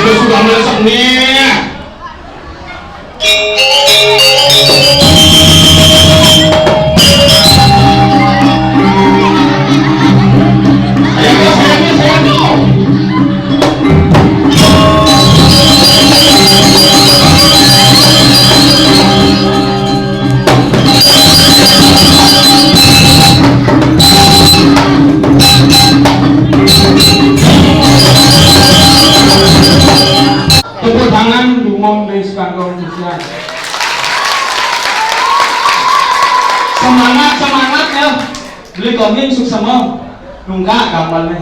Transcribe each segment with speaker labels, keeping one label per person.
Speaker 1: itu sudah melesat nih. Tepuk tangan dumong dari kantong Tuhan. Semangat ya. Beli koming suksema nunggak gambarnya.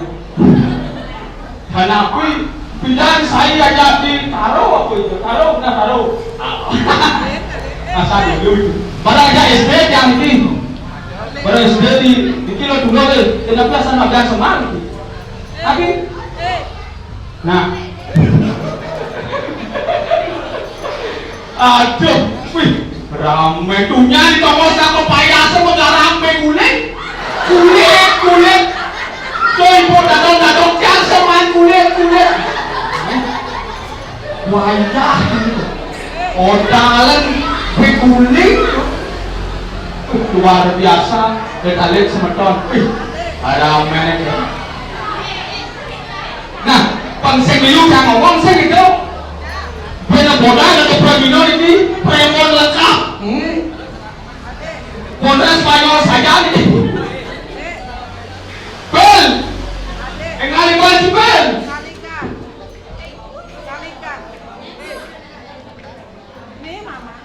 Speaker 1: Karena aku pindahan saya jadi taruh aku itu taruh. Asal dulu. Pada aja SD yang ini. Pada SD di kilo dulu deh. Kenapa sama biasa semangat? Tapi, nah. Aduh, wih, rame tuhnya di tongos aku payasa mau rame kulit. Coy, mau datang yang seman kulit. Wajah, odalan, kulit, luar biasa. Kita lihat semeton, wih, rame. Nah, pangseng dulu yang ngomong sih gitu. Banyak modal atau premino ini premon lengkap. Modal Spanyol saja ini. Bel, engali baju bel. Ini mama.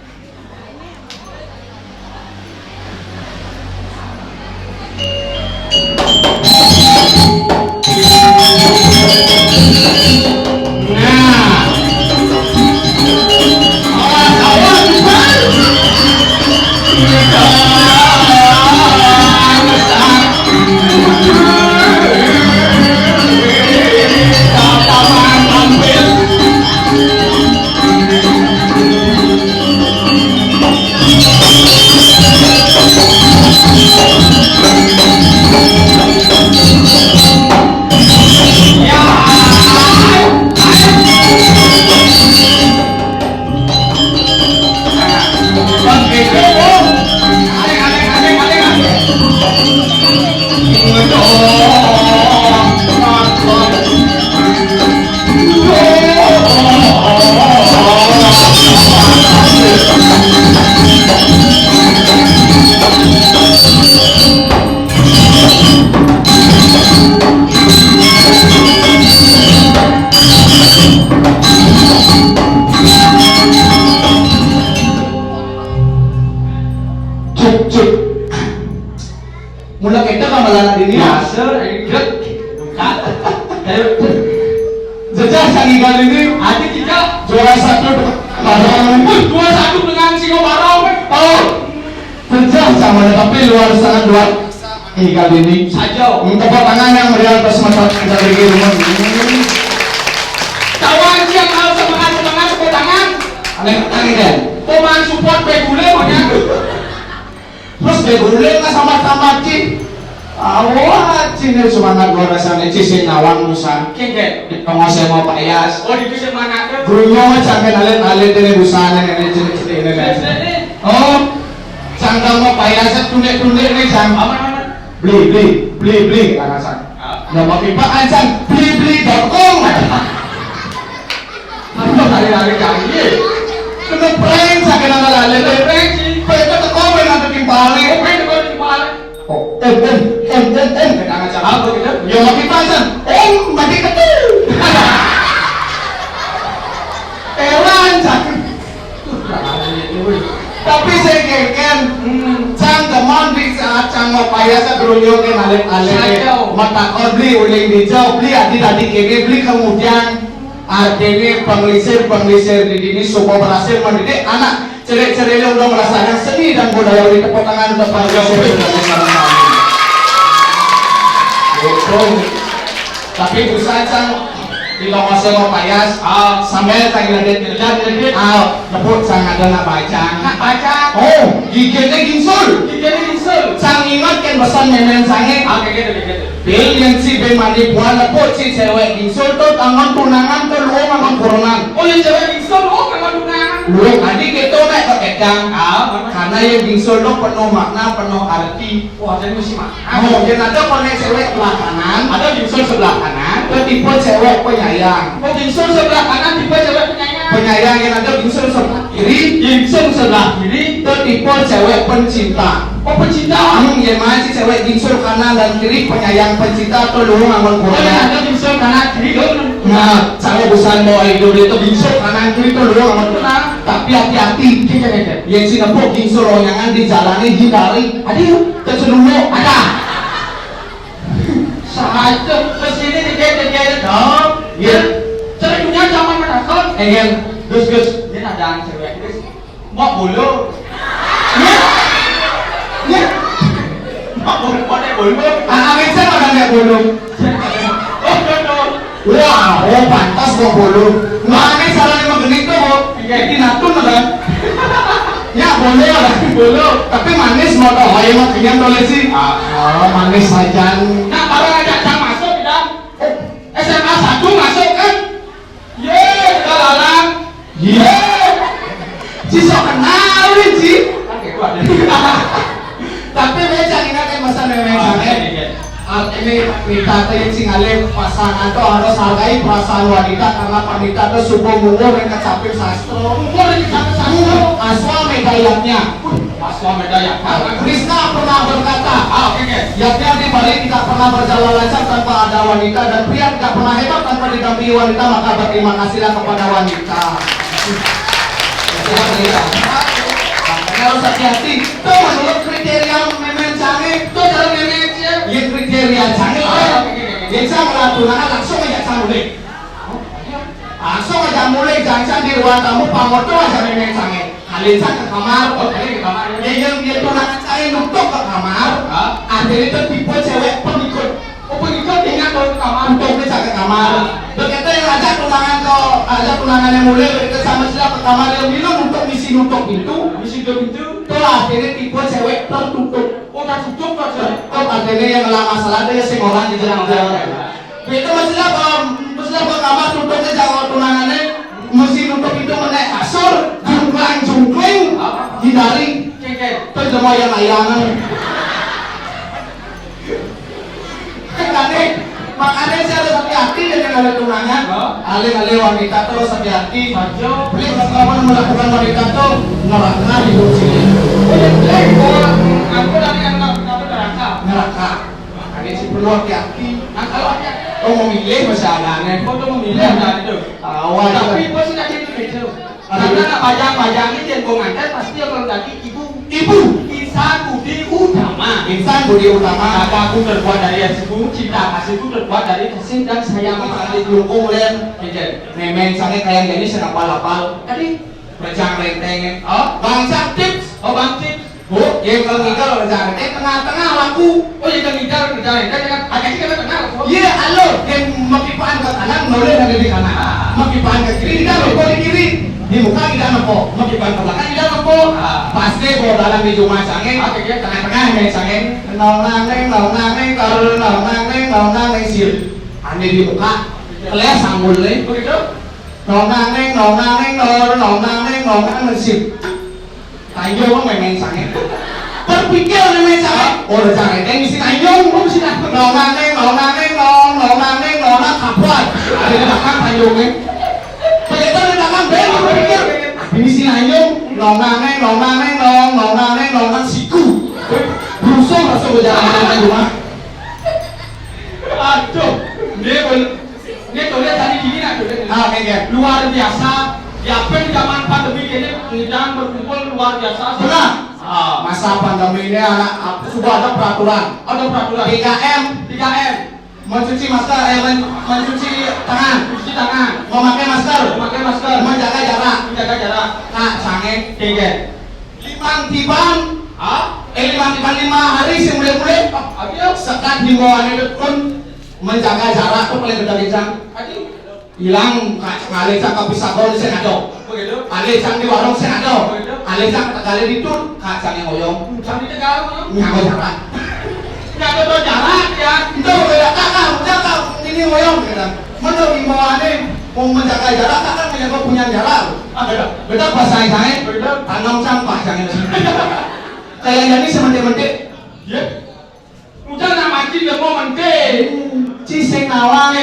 Speaker 1: Mula kita kamalan dini hasil ikut jejak sangi kali ini adik kita juara 1 dengan Singo Barong. Oh, jejak sama tapi luar sangat luar kali ini saja. Tepuk tangan yang meriah atas mata kita di rumah. Kawan yang mau semangat tepuk tangan. Aneh kan? Pemain support begule banyak. Terus begule nggak sama cik. Awah, cina semangat gua rasanya cisin nawang nusan. Kengke, kalau saya mau payas. Oh, itu semangat. Gurunya mah cangkir alit dari busana ini ciri ini. Oh, cangkir mau payas tundek nih sang. Beli, karena sang. Nggak mau pipa ancang beli.com. Apa hari-hari kali? Kena prank cangkir alit prank sih. Kita komen nanti timpalin. Oh, kenangan cara apa gitu? Ya mau kita aja. Mati ketul. Lancar. Tapi saya keken, cang teman bisa cang mau payah saya berunjuk ke alit. Mata kau beli uling dijauh beli adik keke beli kemudian adik penglisir di sini supaya berhasil mendidik anak. Cerai-cerainya udah merasakan seni dan budaya di tepuk tangan untuk penglisir bersama kami. Tapi bisa cang di lokasi mau payas sambil saya lihat nepuk sang ada nak baca oh giginya gingsul sang ingat kan pesan nenek sange bil yang si ben mandi buat nepuk si cewek gingsul tuh tangan tunangan tuh lu mangan koronan
Speaker 2: oh yang cewek gingsul oh mangan tunangan
Speaker 1: lu adik itu mek kekedang karena yang gingsul tuh penuh makna penuh arti
Speaker 2: wah jadi mesti mah
Speaker 1: oh dan ada konek cewek sebelah kanan ada gingsul sebelah kanan itu tipe cewek penyayang
Speaker 2: oh gingsul sebelah kanan tipe cewek
Speaker 1: penyayang yang ada gingsul sebelah kiri
Speaker 2: gingsul sebelah kiri
Speaker 1: itu tipe cewek pencinta
Speaker 2: oh pencinta
Speaker 1: yang masih cewek gingsul kanan dan kiri penyayang pencinta tuh lu ngambil
Speaker 2: oh yang ada gingsul kanan kiri
Speaker 1: nah cewek busan mau hidup itu gingsul kanan kiri tuh lu ngambil tapi hati-hati yang si nepuk gingsul lonyangan dijalani hindari aduh terselumuh ada
Speaker 2: satu kesini dikit dong
Speaker 1: ya
Speaker 2: cewek punya zaman menakut
Speaker 1: Gus
Speaker 2: ini ada cewek Gus mau bulu
Speaker 1: ya
Speaker 2: mau bulu
Speaker 1: amin saya makan kayak bulu wah oh pantas mau bulu amin salah emang genit tuh jadi natun kan ya bulu tapi manis mau tau ayo mah kenyang boleh sih oh manis saja
Speaker 2: nah kalau ngajak jam masuk tidak SMA 1 masuk kan yeay kalalang
Speaker 1: yeay cisok kenalin sih tapi beca ingat masa nenek ini kita yang singalem pasangan tuh harus hargai perasaan wanita karena wanita tuh subuh umur yang kecapin sastro
Speaker 2: umur yang kecapin sastro
Speaker 1: aswa medayatnya Krishna pernah berkata yaknya di balik tidak pernah berjalan lancar tanpa ada wanita dan pria tidak pernah hebat tanpa didampingi wanita maka berterima kasihlah kepada wanita harus hati-hati tuh menurut kriteria memen canggih tuh dalam memen yang kriteria canggih yang sama tunangan langsung aja mulai langsung aja mulai jangan di ruang tamu pamor tuh aja memen canggih kalian ke kamar yang dia tunangan canggih nutup ke kamar akhirnya itu tipe cewek pengikut
Speaker 2: pengikut ingat ke kamar
Speaker 1: untuk bisa ke kamar begitu yang ajak tunangan yang mulai begitu sama siapa ke kamar yang minum untuk misi nutup pintu tuh akhirnya tipe cewek tertutup
Speaker 2: tertutup aja
Speaker 1: tuh akhirnya yang ngelah masalah dia sing orang di jalan-jalan begitu masalah ke kamar tutupnya jangan tunangannya mesti nutup pintu menaik kasur jungkling hindari terus semua yang layangan makanya saya harus hati-hati dengan ada tunangan alih-alih wanita terus hati-hati beli kawan melakukan wanita tuh neraka hidup sini
Speaker 2: aku dari neraka
Speaker 1: makanya si perlu hati-hati
Speaker 2: kalau
Speaker 1: oh memilih masalahnya
Speaker 2: untuk memilih itu tapi bos tidak gitu karena pajang-pajangnya dia pengantin pasti yang lagi ibu
Speaker 1: insan budi utama
Speaker 2: aku terbuat dari hatiku cinta kasihku terbuat dari kasih dan sayang
Speaker 1: kali dukung len memen sange kayak gini senang balapal
Speaker 2: tadi
Speaker 1: berjang renteng
Speaker 2: bangsa tips
Speaker 1: bu yang kalau ngidal berjang renteng tengah-tengah laku
Speaker 2: oh yang ngidal kan agak sih kan tengah
Speaker 1: iya halo yang makipaan ke kanan boleh ada di kanan makipaan ke kiri tidak boleh di kiri di muka tidak nopo makipaan ke belakang tidak nopo pasti bawa dalam di rumah sange tengah-tengah yang sange nong nang sir ane di muka kelihatan sanggul nih
Speaker 2: begitu
Speaker 1: nong nang sir tayo mo may mensahe berpikir na mensahe o jangan yang isi tayong mo sila nong kapal ada di belakang tayongnya begitu di belakang bel berpikir ini si tayong nong siku rusuk berjalan di rumah
Speaker 2: aduh dia tuh lihat tadi gini
Speaker 1: kayak
Speaker 2: luar biasa ya zaman pandemi ini sedang berkumpul luar biasa
Speaker 1: benar masa pandemi ini sudah ada peraturan 3M mencuci masker mencuci tangan memakai masker menjaga jarak nah sange
Speaker 2: kege
Speaker 1: limang tiban 5 hari sih mulai sekat himbauan itu pun menjaga jarak tuh paling gede kencang hilang ngalecak ke Pisagor di Senado.
Speaker 2: Begitu.
Speaker 1: Alecak di warung Senado.
Speaker 2: Begitu.
Speaker 1: Alecak kali di tur kacang yang ngoyong.
Speaker 2: Jam di Tegal mana?
Speaker 1: Nyawa jarak.
Speaker 2: Nyawa tuh jarak ya.
Speaker 1: Itu beda kakak ini ngoyong kita. Menurut imbauannya mau menjaga jarak kakak menjaga punya jarak.
Speaker 2: Beda.
Speaker 1: Beda bahasa saya.
Speaker 2: Beda.
Speaker 1: Tanam sampah jangan. Kayak jadi sementik-mentik.
Speaker 2: Ya. Udah nama ciri mau mentik.
Speaker 1: Ciseng nawang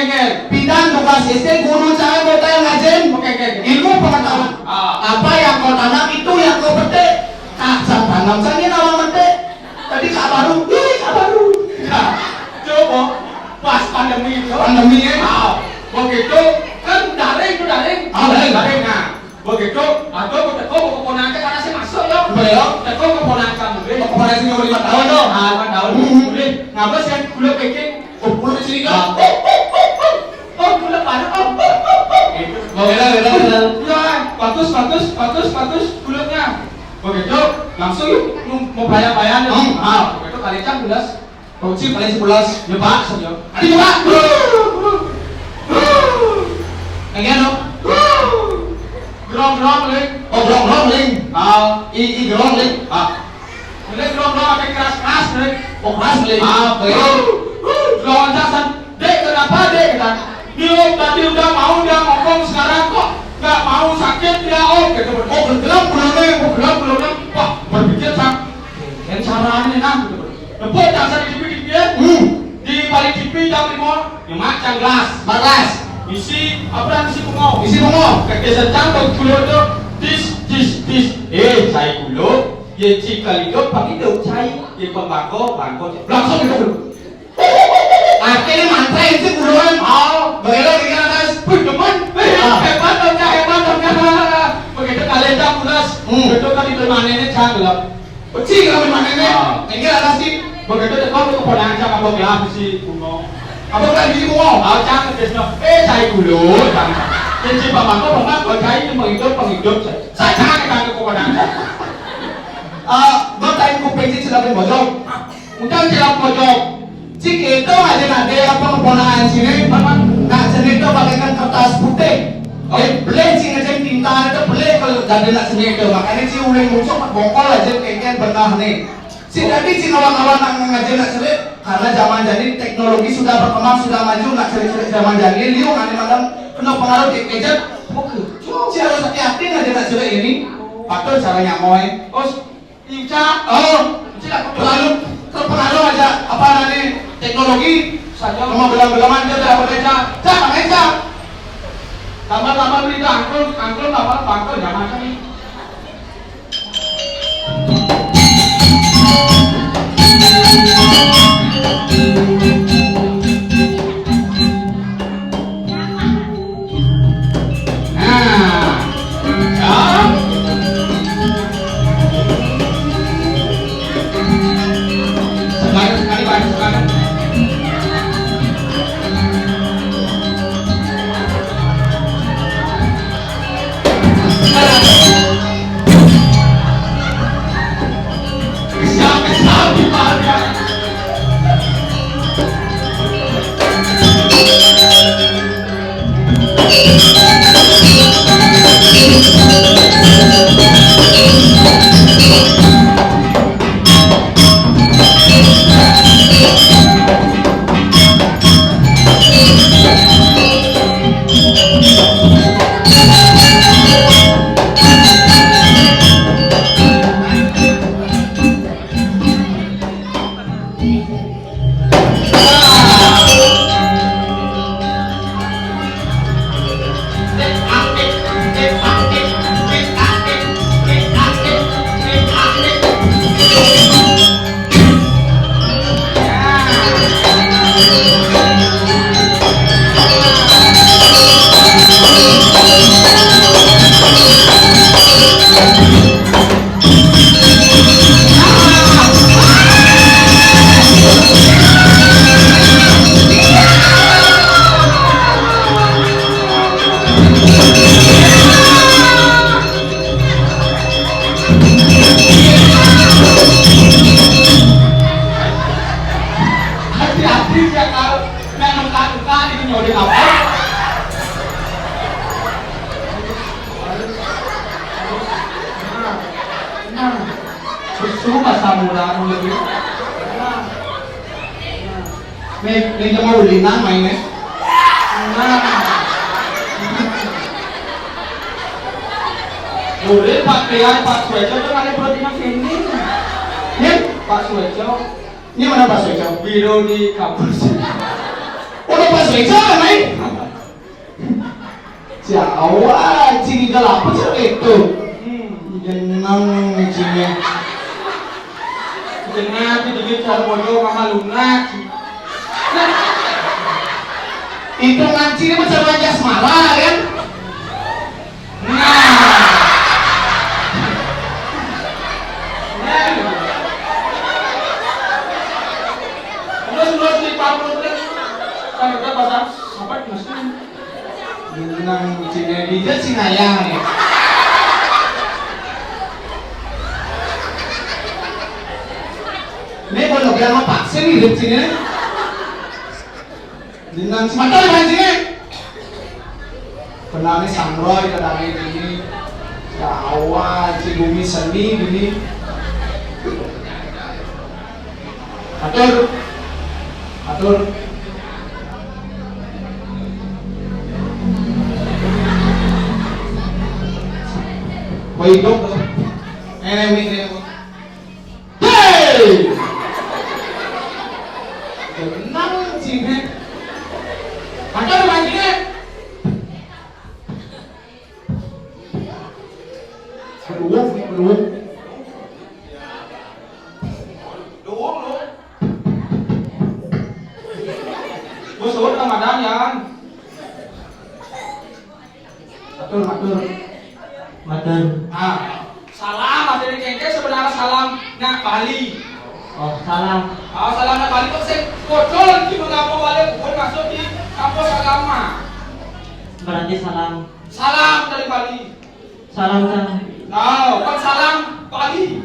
Speaker 1: pindah tugas SD guru saya kota yang ngajen ilmu pengetahuan apa yang kau tanam itu yang kau petik kacang tanam saya nawang petik tadi kak baru
Speaker 2: Coba pas pandemi
Speaker 1: ya
Speaker 2: begitu kan daring nah begitu atau teko keponakan karena saya masuk yo teko keponakan mulai
Speaker 1: keponakan sini 5 tahun tuh
Speaker 2: 5 tahun mulai ngapa sih gula bikin
Speaker 1: pulau di sini kan
Speaker 2: gula baru
Speaker 1: beda
Speaker 2: ya bagus gulanya begitu langsung yuk mau bayar begitu kali jam 11
Speaker 1: Kunci paling 11
Speaker 2: ya pak saja
Speaker 1: adik coba yang ano
Speaker 2: gerong ling
Speaker 1: gerong ling i gerong ling
Speaker 2: ini gerong apa keras ling
Speaker 1: keras ling
Speaker 2: begitu gerong jasan dek kenapa dek kita dia tadi udah mau dia ngomong sekarang kok nggak mau sakit dia gitu
Speaker 1: bergerak
Speaker 2: belum wah berpikir yang caranya nah gitu lepas dasar di TV dia di balik TV jam 5 yang macam gelas isi apa isi bungo kekesan campur kulo itu tis saya kulo ye cikal itu pakai dok cai ye pembako langsung itu
Speaker 1: akhirnya mantra itu buruan bagaimana kira guys
Speaker 2: teman hebat dong begitu kalian jam 11 begitu kan itu manennya canggih
Speaker 1: Cing kami manennya ini ada sih
Speaker 2: begitu kau keponakan sama kau bilang si bungo
Speaker 1: apa kan di bungo
Speaker 2: jangan desno saya kulo jangan si pembako cai itu penghidup saya jangan kita keponakan
Speaker 1: bertain kuping di celapin bojong
Speaker 2: udah celap pojok
Speaker 1: jika itu aja nanti apa keponakan sini nak seni itu bagaikan kertas putih beli sih ngecek tinta itu beli kalau jadi nak seni itu makanya si uling muncul bongkol aja kayaknya benah nih si jadi si kawan-kawan nak ngajar nak seni karena zaman jadi teknologi sudah berkembang sudah maju nak seni zaman jadi liu nanti malam kena pengaruh di gadget si harus hati-hati ngajar nak seni ini atau caranya moy
Speaker 2: Ica
Speaker 1: terpengaruh aja apa nanti teknologi
Speaker 2: saja
Speaker 1: mau belam-belaman dia udah bekerja cak
Speaker 2: tambah berita angkul tambah bangkel jangan macam ini samuran gitu.
Speaker 1: May mau linang mainnya.
Speaker 2: Boleh Pak Sueco tuh ada protein ini.
Speaker 1: Ya,
Speaker 2: Pak Sueco,
Speaker 1: ini mana Pak Soeco?
Speaker 2: biro di kampus.
Speaker 1: Udah Pak Soeco main? Jauh cini gelap aja itu. Jenang cini.
Speaker 2: Jangan itu cara bodoh mama lunak.
Speaker 1: Itu ngancing macam raja semara kan?
Speaker 2: Terus di pamrut kan udah bahasa apa masih
Speaker 1: Jenang cini dia cinayang ya. Ini boleh biar mau paksa nih hidup sini nih. Jenang semata di sini. Penami Sandroy kedai ini. Jawa, Cibumi seni gini. Atur. Woi dok. Ini. Hey! Tenang sini. Atur sini. Belum.
Speaker 2: Bos Ramadan ya.
Speaker 1: Matur.
Speaker 2: Salam dari kengke sebenarnya salam nak Bali.
Speaker 1: Oh, salam.
Speaker 2: Salam nak Bali kok saya kocol di mengapa balik bukan masuk di kampus agama.
Speaker 1: Berarti salam.
Speaker 2: Salam dari Bali.
Speaker 1: Salam.
Speaker 2: Kan salam Bali.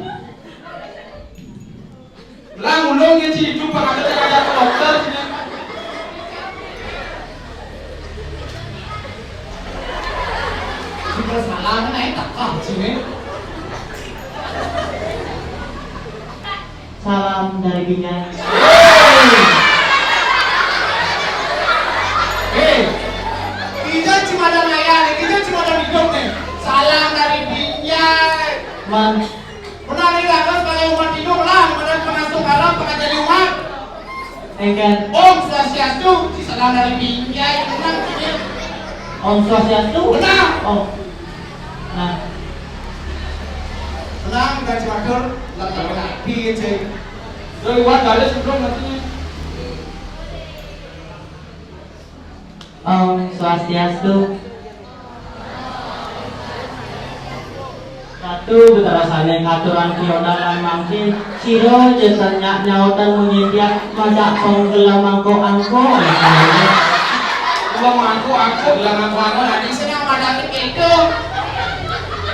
Speaker 2: Lang ulung yang hidup ada kayak dokter sini.
Speaker 1: Sudah salam naik tak sini. Salam dari Binjai. Kita cuma ada layar, kita cuma ada hidup nih. Salam dari Binjai. Man. Pernah lihat kan sebagai umat hidup lah, kemudian pengasuh karam, pengajar umat. Engken. Om Swastiastu, salam dari Binjai. Benar tidak? Om Swastiastu. Benar. Oh. Nah. Benar, kita cuma dur. Lalu lagi aja.
Speaker 2: Dari luar dari sebelum nantinya.
Speaker 3: Om Swastiastu. Satu beterasane katuran kiodan lan mangkin siro jesanya nyautan munyintiak maca penggelam angko
Speaker 2: Gua mangku aku bilang aku
Speaker 1: Nanti saya yang madakin itu.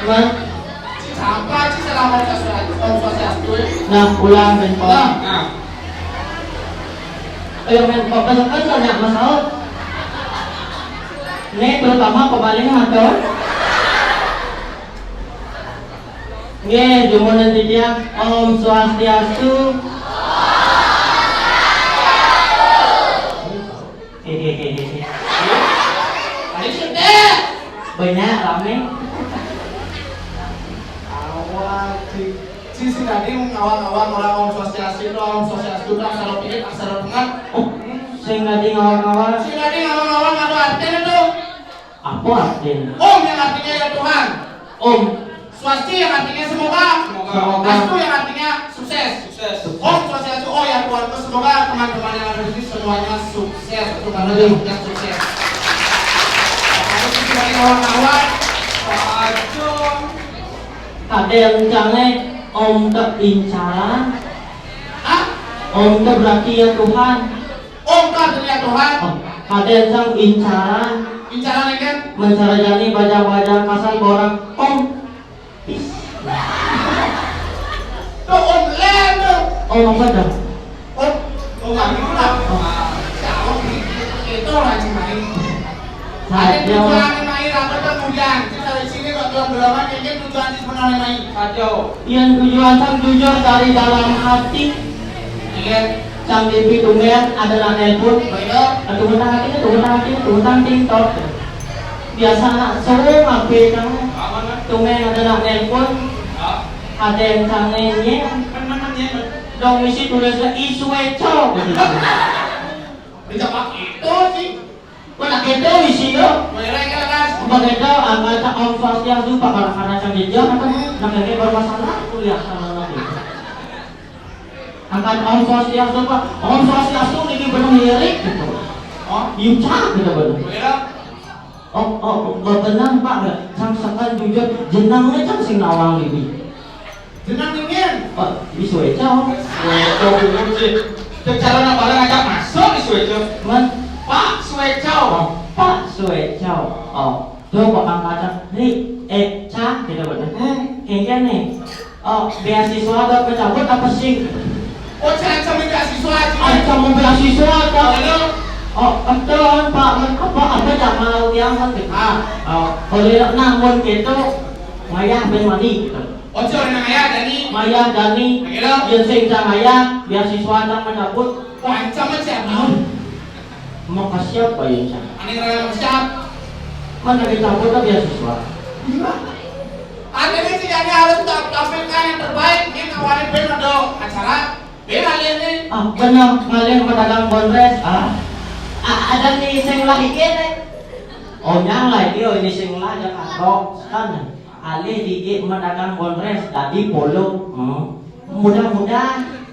Speaker 3: Man,
Speaker 1: Siapa sih selama Om Swastiastu?
Speaker 3: nah ulang benpon.
Speaker 2: Nah,
Speaker 3: Ayo benpon kan banyak masalah. Ini terutama kemarin hatur. Nggih, jumun nanti dia Om Swastiastu. Hehehe.
Speaker 1: Ayo sudah.
Speaker 3: Banyak rame.
Speaker 1: Awal si tadi ngawal-ngawal orang Om Swastiastu itu Om Swastiastu itu aksara pikir aksara pengat.
Speaker 3: Oh, saya nggak di ngawal-ngawal.
Speaker 1: Si tadi ngawal-ngawal nggak ada artinya itu.
Speaker 3: Apa artinya?
Speaker 1: Om yang artinya ya Tuhan.
Speaker 3: Om.
Speaker 1: Swasti yang artinya semoga.
Speaker 2: Semoga.
Speaker 1: Astu yang artinya sukses. Om Swastiastu oh ya Tuhan semoga teman-teman yang ada di sini semuanya sukses. Itu karena dia punya sukses. Kalau si tadi ngawal-ngawal.
Speaker 2: Ajong.
Speaker 3: Ada yang canggih Om tak incaran.
Speaker 1: Hah?
Speaker 3: Om tak berarti ya Tuhan.
Speaker 1: Om kan ya Tuhan.
Speaker 3: Oh, ada yang sang incaran.
Speaker 1: Bicara kan?
Speaker 3: Mencarajani baca-baca kasar orang Om.
Speaker 1: Tuh Om Len tuh.
Speaker 3: Om apa dah?
Speaker 1: Om kami udah.
Speaker 3: Oh.
Speaker 1: Jauh itu orang main. Ada
Speaker 3: Saya
Speaker 1: tujuan main apa kemudian kita di sini kok gelam-gelaman ini tujuan sih sebenarnya main.
Speaker 2: Kacau.
Speaker 3: Yang tujuan sang jujur dari dalam hati.
Speaker 1: Iya.
Speaker 3: Sang Devi Tunggal adalah nelpon.
Speaker 1: Iya.
Speaker 3: Tunggu tang TikTok. Biasa anak cowok ngapain kamu? Tunggal adalah nelpon. Ada yang kangennya. Dong isi tulisnya isweco.
Speaker 1: Bisa pakai itu sih.
Speaker 3: Wala kita isiyo.
Speaker 1: Mulai kan.
Speaker 3: Begitu angkat Om Swastiastu Pak karena sang jejak kan nakake bermasalah kuliah sama lagi. Angkat Om Swastiastu Pak, Om Swastiastu niki bener lirik gitu.
Speaker 1: Oh,
Speaker 3: Yuca gitu bener.
Speaker 1: mulai.
Speaker 3: Bebenang Pak sang sakan jujur jenangnya cang sing nawang libi.
Speaker 1: Jenang dingin.
Speaker 3: Oh, isu eca.
Speaker 2: Suweco dulu sih. Cara nak barang ngajak masuk di Suweco.
Speaker 3: Man,
Speaker 2: Pak Suweco.
Speaker 3: Pak Sueco. Oh, tuh Pak angkatan. Nih, Ca gitu bener. Kayaknya nih. Oh, beasiswa atau pencabut apa sih?
Speaker 1: Oh, cara beasiswa sih.
Speaker 3: Kamu beasiswa atau?
Speaker 1: Halo.
Speaker 3: Oh, betul Pak. Apa mau yang gitu? Boleh namun gitu. Maya ben mani gitu.
Speaker 1: Oh, cara naya Dani.
Speaker 3: Maya Dani.
Speaker 1: Akhirnya?
Speaker 3: Yang sing Maya beasiswa atau mencabut.
Speaker 1: Wah, sama siapa?
Speaker 3: Mau ke siapa yang Ca?
Speaker 1: Aneh raya siap.
Speaker 3: Mana dicabut atau beasiswa?
Speaker 1: Ada nih sih jadi harus tampilkan yang terbaik. Ini awalnya band ada acara. Band kalian nih.
Speaker 3: Benar, kalian pedagang bonres. Ada nih sing lagi kene. Oh nyala dia ini sing lagi karo kan. Ali di pedagang bonres tadi polo. Mudah-mudahan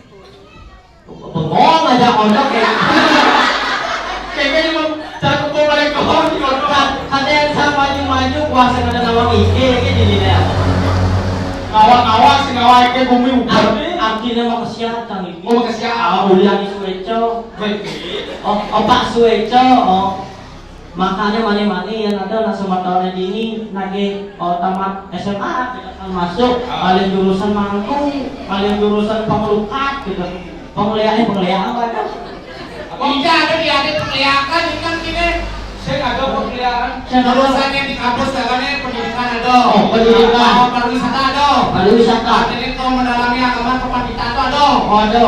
Speaker 3: bengong aja ondok kayak.
Speaker 2: Kayaknya mau cara kumpul balik kau di kota.
Speaker 3: Ada yang sama maju kuasa kada nawang ike kayak gini deh.
Speaker 2: Ngawak sih ngawak ke bumi udah nih.
Speaker 3: Akhirnya mau kesehatan ini.
Speaker 2: Oh, kesehatan.
Speaker 3: Ulang Sueco.
Speaker 2: Baik.
Speaker 3: Pak Sueco. Makanya mani-mani yang ada langsung tahunnya dini nage tamat SMA kan masuk kalian jurusan mangkung, kalian jurusan pengelukat gitu. Penglihatan apa kan?
Speaker 1: Tidak ada di ada penglihakan ini kan gini.
Speaker 2: Saya nggak ada pemeliharaan.
Speaker 1: Jurusan yang di kampus sekarang pendidikan ada.
Speaker 3: Oh, pendidikan.
Speaker 1: Pariwisata ada.
Speaker 3: Pariwisata.
Speaker 1: Jadi kau mendalami agama kepanditan itu ada.
Speaker 3: Oh, ada.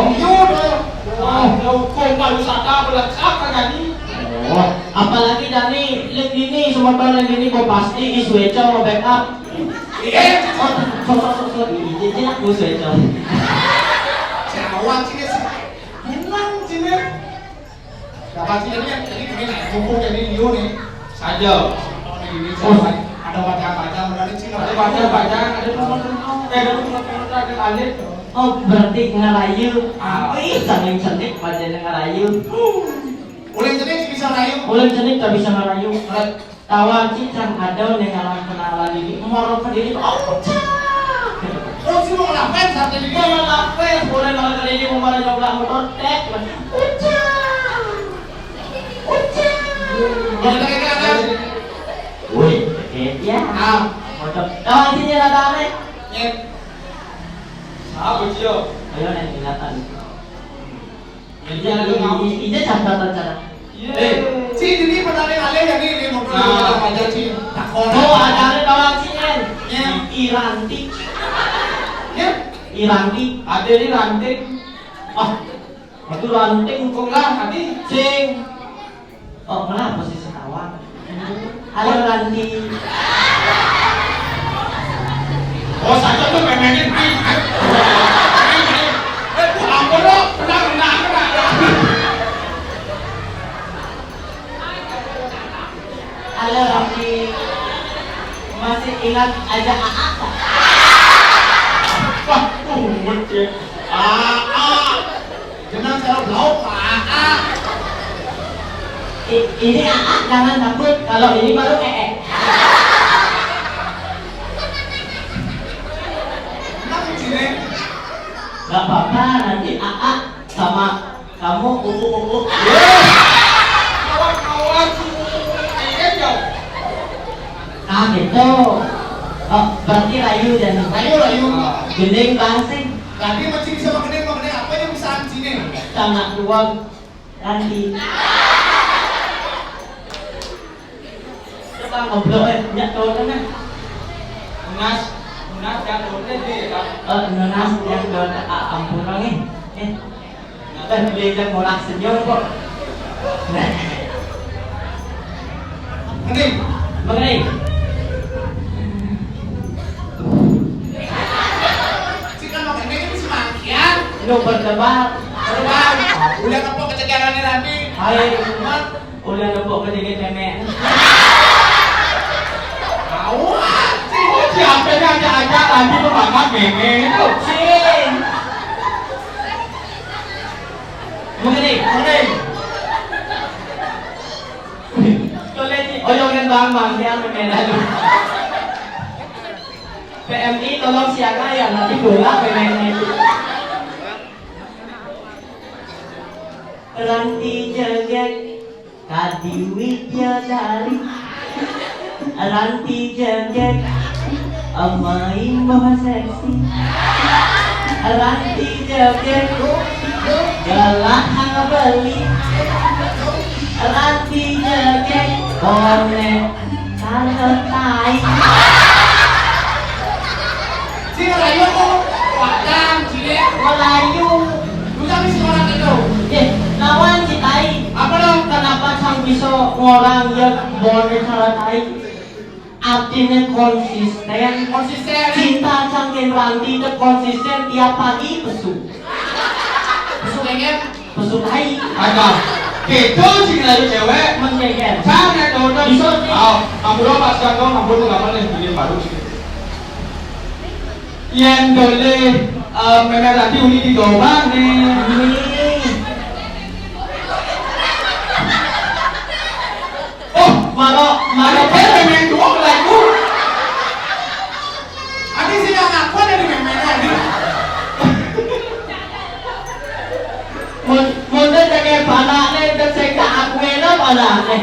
Speaker 2: Hukum pariwisata belakang kagak nih.
Speaker 3: Oh, apalagi dari link ini semua tahun ini kok pasti Sueco backup. So, ini aku Sueco.
Speaker 1: Jawab sini sih. Hilang sini. Dapat sini kan jadi gini hukum jadi Leo nih.
Speaker 2: Saja.
Speaker 1: Ini siapa? Ada baca-baca menarik sih.
Speaker 2: Ada baca-baca, ada nomor-nomor, ada alit.
Speaker 3: Oh, berarti ngerayu. Saling cantik badan ngerayu.
Speaker 1: Uling jenis bisa rayu.
Speaker 3: Ulang cantik tak bisa ngerayu. Tawa cicang ada nengalan kenalan ini. Moro pendiri. Oh,
Speaker 1: Oh, sih mau ngelapen saat ini.
Speaker 3: Mau ngapain? Boleh kalau kali ini mau nyoba motor tek.
Speaker 1: Kalau kita kayak ada.
Speaker 3: Wih, ya. Motor. Tawa cincin ada ane.
Speaker 1: Ya.
Speaker 2: Apa cio?
Speaker 3: Ayo nih ingatan.
Speaker 2: Jadi
Speaker 3: Ini catatan cara.
Speaker 1: Si ini petani alih ya ini motor kita pajak sih. Takon.
Speaker 3: Oh, ada tawa cincin. Iranti.
Speaker 1: Ya.
Speaker 3: Iranti.
Speaker 2: ada di ranting.
Speaker 3: Itu ranting
Speaker 2: Kok lah tadi?
Speaker 3: sing. Oh, kenapa sih setawa? Halo Ranti.
Speaker 2: Oh saja tuh pengen main. Ampun lo, tenang.
Speaker 3: Halo Ranti. Masih ingat aja AA?
Speaker 2: Wah, muncul.
Speaker 1: Jangan cara blau Pak.
Speaker 3: Ini AA jangan takut. Kalau ini baru
Speaker 1: Kenapa sini?
Speaker 3: Gak apa-apa, nanti AA sama kamu ubu-ubu.
Speaker 2: Kawan-kawan, ini jauh.
Speaker 3: Gitu. Oh, berarti rayu dan
Speaker 1: Rayu.
Speaker 3: gending langsing.
Speaker 1: Tadi masih bisa makan apa yang bisa sini?
Speaker 3: Sangat luang Ranti. Coba ngobrol nyak tahu kan?
Speaker 2: Nunas yang boleh di
Speaker 3: Nunas yang doon ampun lang beli yang mulak senyum kok.
Speaker 2: Mending
Speaker 3: Mengenai
Speaker 2: si kan mau ini si mangkian.
Speaker 3: lu berdebat.
Speaker 2: Terbang. Udah kepok kecegarannya nanti.
Speaker 3: Hai, udah nempok kedingin nenek.
Speaker 2: Awat. Siapa yang ajak-ajak lagi pemakan meme itu?
Speaker 3: Sing. Mengenai. Oyongin bang, siang memena lu. PMI tolong siaga ya, nanti bola memena itu. Ranti jegek kadi widyadari. Ranti jegek amain bawa seksi. Ranti jegek galah beli. Ranti jegek konek kaletai.
Speaker 2: Si Rayu kok wadang cilik.
Speaker 3: Melayu.
Speaker 2: Lu tapi si orang itu.
Speaker 3: Lawan citai.
Speaker 2: Apa dong?
Speaker 3: Kenapa sang bisa ngorang ya bonek kaletai? Artinya konsisten. Cinta cangkin ranti itu konsisten tiap pagi pesu.
Speaker 2: Pesu pengen.
Speaker 3: Pesu tai.
Speaker 2: Ada. Gitu sih Rayu cewek.
Speaker 3: Menjeger.
Speaker 2: Sana dodo.
Speaker 3: Bisa.
Speaker 2: Ampun pas kangkong ampun nggak boleh bikin baru sih. Yang boleh memang nanti uni di gomang nih. Oh,
Speaker 3: Maro
Speaker 2: memang dua lagu. Adi sih nggak ngaku dari memang tadi.
Speaker 3: Munda jaga panah nih, tersekta aku enak panah nih.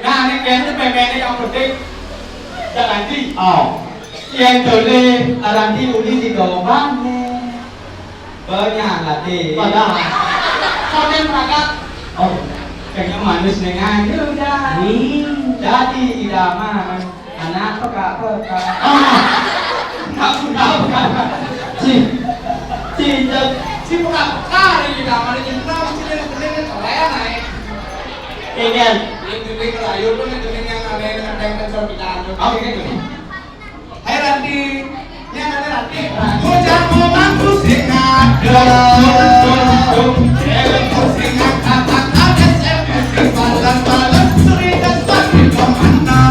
Speaker 2: Nah, ini kayaknya memang yang penting jangan di.
Speaker 3: Oh.
Speaker 2: Yang boleh nanti uni di gomang nih. Banyak latih.
Speaker 3: Padahal.
Speaker 2: Komen mereka.
Speaker 3: Oh.
Speaker 2: Kayaknya manis dengan udah. Jadi idaman anak peka. Kamu tahu kan?
Speaker 3: Si
Speaker 2: peka ini idaman ini kenapa sih ini kemudian kalian naik?
Speaker 3: Ingin.
Speaker 2: Ini kelayu tuh ini yang ada dengan dengan cerminan. Oke. Hai Ranti, yang ada Ranti. Bocah ngomongku sing ada. Sing kata balas cerita pasti kemana?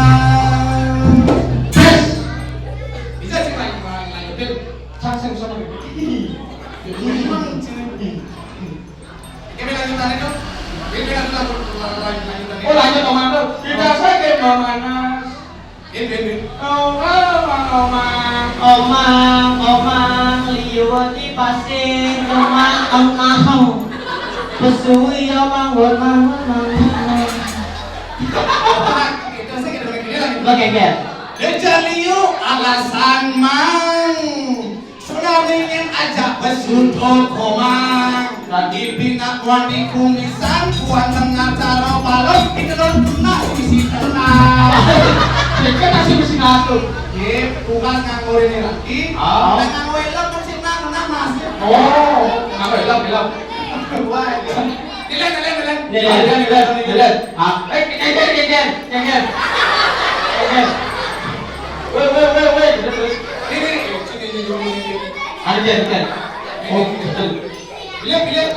Speaker 2: Bisa sih lanjutin. Saya sama begini. Ini lanjutan itu. Ini lanjutan. Oh lanjut komando. Tidak sakit memanas. Ini.
Speaker 3: Omang liwat di pasir, omang pesui omang. Oke,
Speaker 2: Dejaliu alasan mang sudah ingin ajak besuntuk komang lagi bina wadi kumisan kuat tengah cara balok itu non tunah isi tenang jadi masih mesti ngatur bukan nganggur ini lagi dan nganggur elok kan sih nang mas nganggur elok Dilen. Ah, jangan. Wait. Ini. Ada. Oh, Pilih.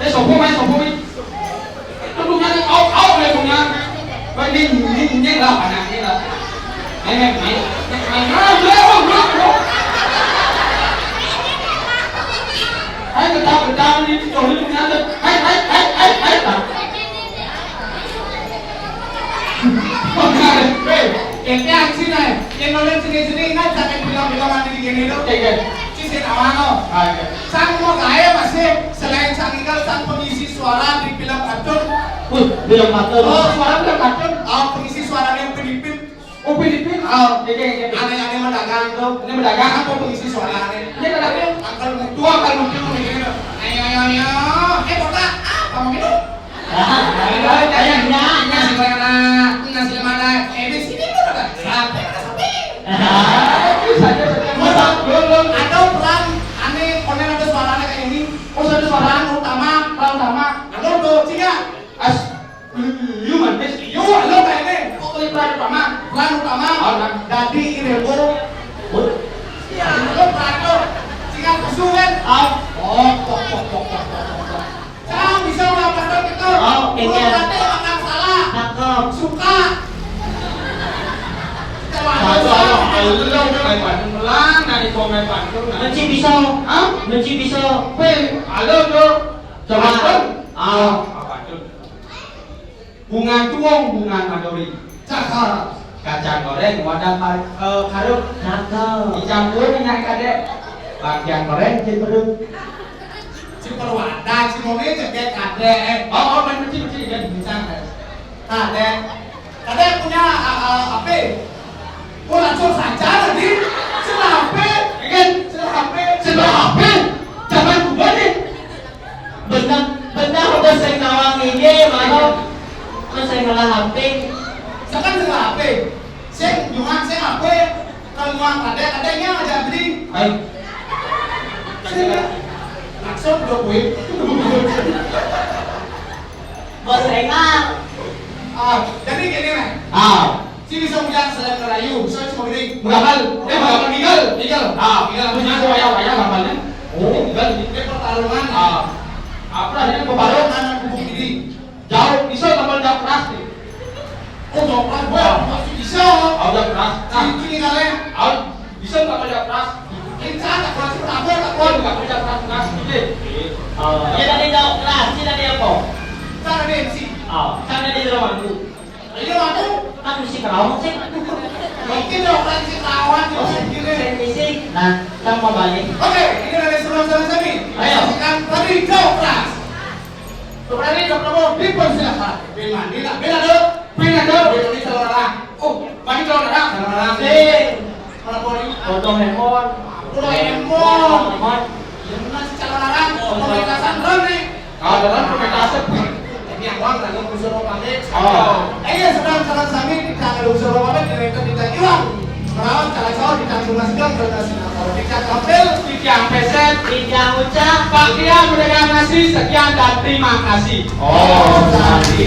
Speaker 2: Sopo mai. Tunggunya ni au le punya. Ini lah anak ni lah. Main. Hai ketawa ni story punya tu. Hai. Kayaknya aksi nih, yang nolak sini ingat sampai bilang mandi di gini tuh. Cisin awano. Sang mau kaya masih selain sang ingkar sang pengisi suara di film kartun.
Speaker 3: Belum matur.
Speaker 2: Oh, suara film kartun. Pengisi suara yang Filipin. Oh, Filipin. Aneh-aneh mendagang tuh. Ini mendagang apa pengisi suara aneh? Ini mendagang. Angkal mutu begini tuh. Ayo. Botak. Kamu gitu? Nasi mana? Di sini tuh ada. Sampai. di komen Bandung.
Speaker 3: Menci pisau.
Speaker 2: Hah?
Speaker 3: Menci pisau.
Speaker 2: Halo tuh.
Speaker 3: Coba.
Speaker 2: Apa tuh? Bunga tuong, bunga madori.
Speaker 1: Cakar.
Speaker 2: Kacang goreng, wadah karut.
Speaker 3: Cakep.
Speaker 2: Dicampur minyak kadek. Bagian goreng jadi pedut.
Speaker 1: Si perwadah, si moni cekek kadek.
Speaker 2: Oh, main meci jadi bincang.
Speaker 1: Kadek. Kadek punya apa? Gua langsung saja tadi. Setelah HP,
Speaker 2: Kan?
Speaker 1: setelah HP.
Speaker 2: Sebelah HP. Zaman gua nih.
Speaker 3: Benar udah saya ngawang ini, malah saya ngalah HP.
Speaker 1: Sekarang setelah HP. Saya nyuang saya HP. Kalau nyuang kadeknya aja beli.
Speaker 2: Baik.
Speaker 1: Saya langsung udah gue.
Speaker 3: Bos rengal.
Speaker 1: Jadi gini nih. Si bisa punya selain merayu, bisa cuma gini.
Speaker 2: Mengapal? Meninggal. Meninggal. Punya wayang gambarnya. Oh, meninggal.
Speaker 1: Ini pertarungan.
Speaker 2: Apa ini pembalut?
Speaker 1: Anak bubuk ini.
Speaker 2: Jauh, bisa tambah jauh keras nih.
Speaker 1: Oh, jawab gue masih bisa.
Speaker 2: Jauh keras. Nah,
Speaker 1: Ini kalian.
Speaker 2: bisa tambah jauh keras.
Speaker 1: Ini tak keras berapa? Tak
Speaker 2: Oh,
Speaker 1: kuat.
Speaker 2: juga jauh keras ini.
Speaker 3: Dia tadi jauh kelas, dia tadi apa?
Speaker 1: Cara dia sih.
Speaker 3: Kan dia di rumahku.
Speaker 1: Ini waktu.
Speaker 3: Kan mesti kerawang sih.
Speaker 1: Mungkin dokter si kawan juga gini.
Speaker 3: Saya misi. Nah, kita mau balik.
Speaker 1: Oke, ini dari saudara kami.
Speaker 3: Ayo.
Speaker 1: Saksikan tadi jauh keras. Dokter ini dokter mau dipersilakan. Mandi tak bela dong.
Speaker 2: Pindah dong.
Speaker 1: Betul ini saudara.
Speaker 2: Oh, bagi kalau ada.
Speaker 1: Saudara. Mana boleh?
Speaker 3: Foto handphone.
Speaker 1: Udah handphone.
Speaker 3: Handphone.
Speaker 1: Yang mana si calon larang? Pementasan rem nih.
Speaker 2: Kalau dalam pementasan.
Speaker 1: Ini yang uang dan unsur pamit.
Speaker 2: Oh.
Speaker 1: Sedang salah sami di tangan unsur pamit direktur di tangan ilang. Merawat cara cowok di tangan rumah sedang berdasar kalau di tangan kapel.
Speaker 2: Tiang peset.
Speaker 3: Tidak ucap.
Speaker 2: Pakaian pedagang nasi sekian dan terima kasih.
Speaker 3: Oh, tadi.